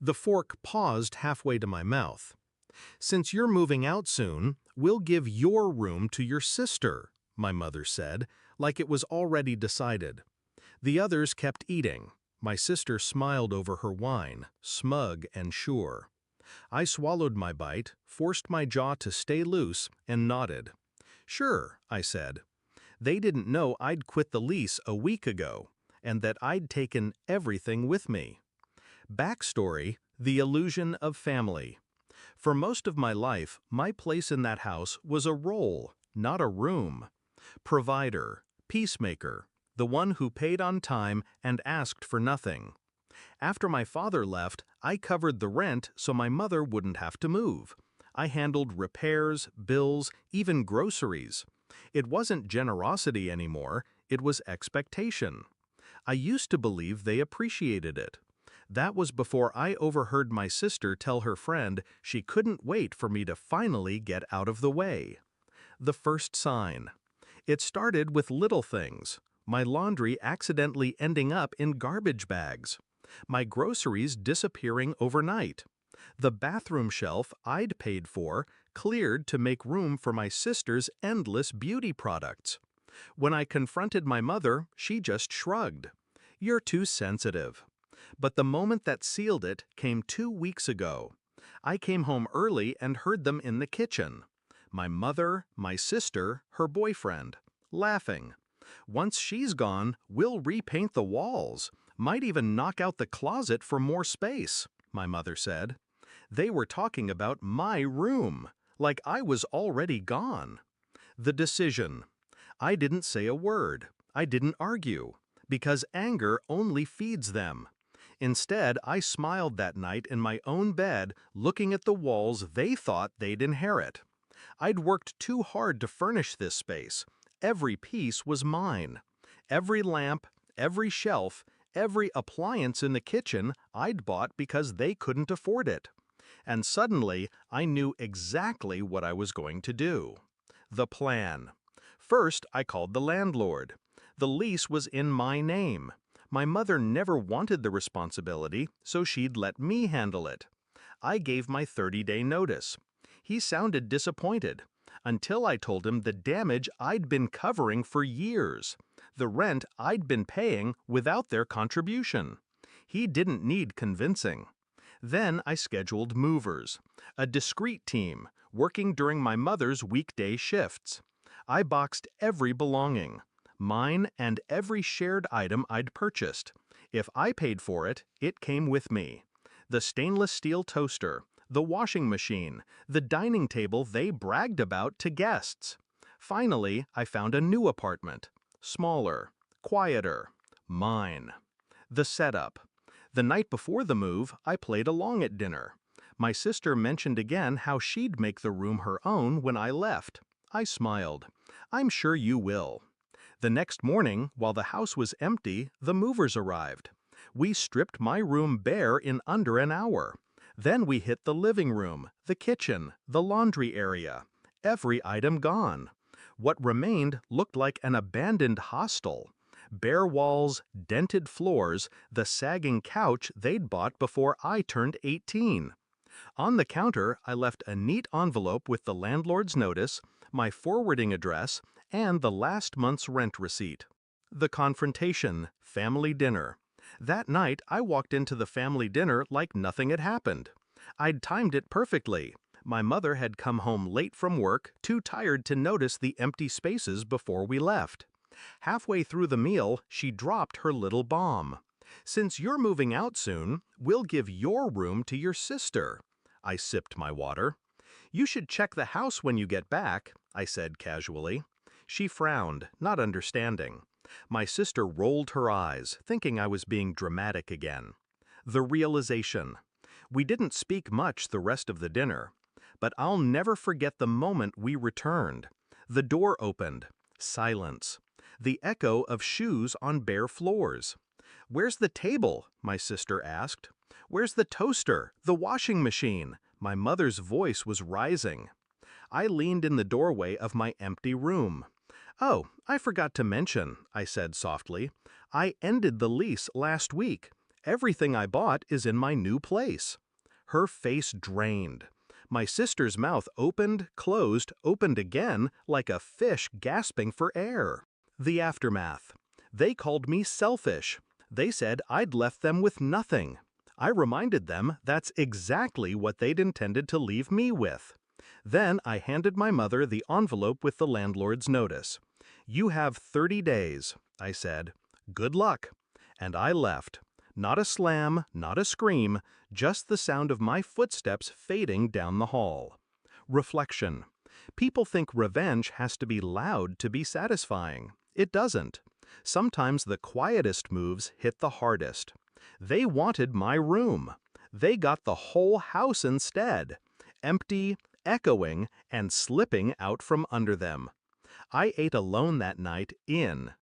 The fork paused halfway to my mouth. "Since you're moving out soon, we'll give your room to your sister," my mother said, like it was already decided. The others kept eating. My sister smiled over her wine, smug and sure. I swallowed my bite, forced my jaw to stay loose, and nodded. "Sure," I said. They didn't know I'd quit the lease a week ago, and that I'd taken everything with me. Backstory: the illusion of family. For most of my life, my place in that house was a role, not a room. Provider, peacemaker, the one who paid on time and asked for nothing. After my father left, I covered the rent so my mother wouldn't have to move. I handled repairs, bills, even groceries. It wasn't generosity anymore, it was expectation. I used to believe they appreciated it. That was before I overheard my sister tell her friend she couldn't wait for me to finally get out of the way. The first sign. It started with little things. My laundry accidentally ending up in garbage bags. My groceries disappearing overnight. The bathroom shelf I'd paid for cleared to make room for my sister's endless beauty products. When I confronted my mother, she just shrugged. "You're too sensitive." But the moment that sealed it came 2 weeks ago. I came home early and heard them in the kitchen. My mother, my sister, her boyfriend, laughing. "Once she's gone, we'll repaint the walls. Might even knock out the closet for more space," my mother said. They were talking about my room, like I was already gone. The decision. I didn't say a word. I didn't argue, because anger only feeds them. Instead, I smiled that night in my own bed, looking at the walls they thought they'd inherit. I'd worked too hard to furnish this space. Every piece was mine. Every lamp, every shelf, every appliance in the kitchen I'd bought because they couldn't afford it. And suddenly, I knew exactly what I was going to do. The plan. First, I called the landlord. The lease was in my name. My mother never wanted the responsibility, so she'd let me handle it. I gave my 30-day notice. He sounded disappointed, until I told him the damage I'd been covering for years, the rent I'd been paying without their contribution. He didn't need convincing. Then I scheduled movers, a discreet team, working during my mother's weekday shifts. I boxed every belonging, mine and every shared item I'd purchased. If I paid for it, it came with me. The stainless steel toaster, the washing machine, the dining table they bragged about to guests. Finally, I found a new apartment. Smaller, quieter, mine. The setup. The night before the move, I played along at dinner. My sister mentioned again how she'd make the room her own when I left. I smiled. "I'm sure you will." The next morning, while the house was empty, the movers arrived. We stripped my room bare in under an hour. Then we hit the living room, the kitchen, the laundry area. Every item gone. What remained looked like an abandoned hostel. Bare walls, dented floors, the sagging couch they'd bought before I turned 18. On the counter, I left a neat envelope with the landlord's notice, my forwarding address, and the last month's rent receipt. The confrontation, family dinner. That night, I walked into the family dinner like nothing had happened. I'd timed it perfectly. My mother had come home late from work, too tired to notice the empty spaces before we left. Halfway through the meal, she dropped her little bomb. "Since you're moving out soon, we'll give your room to your sister." I sipped my water. "You should check the house when you get back," I said casually. She frowned, not understanding. My sister rolled her eyes, thinking I was being dramatic again. The realization. We didn't speak much the rest of the dinner, but I'll never forget the moment we returned. The door opened. Silence. The echo of shoes on bare floors. "Where's the table?" my sister asked. "Where's the toaster, the washing machine?" My mother's voice was rising. I leaned in the doorway of my empty room. "Oh, I forgot to mention," I said softly. "I ended the lease last week. Everything I bought is in my new place." Her face drained. My sister's mouth opened, closed, opened again, like a fish gasping for air. The aftermath. They called me selfish. They said I'd left them with nothing. I reminded them that's exactly what they'd intended to leave me with. Then I handed my mother the envelope with the landlord's notice. "You have 30 days," I said. "Good luck." And I left. Not a slam, not a scream, just the sound of my footsteps fading down the hall. Reflection. People think revenge has to be loud to be satisfying. It doesn't. Sometimes the quietest moves hit the hardest. They wanted my room. They got the whole house instead. Empty, echoing, and slipping out from under them. I ate alone that night in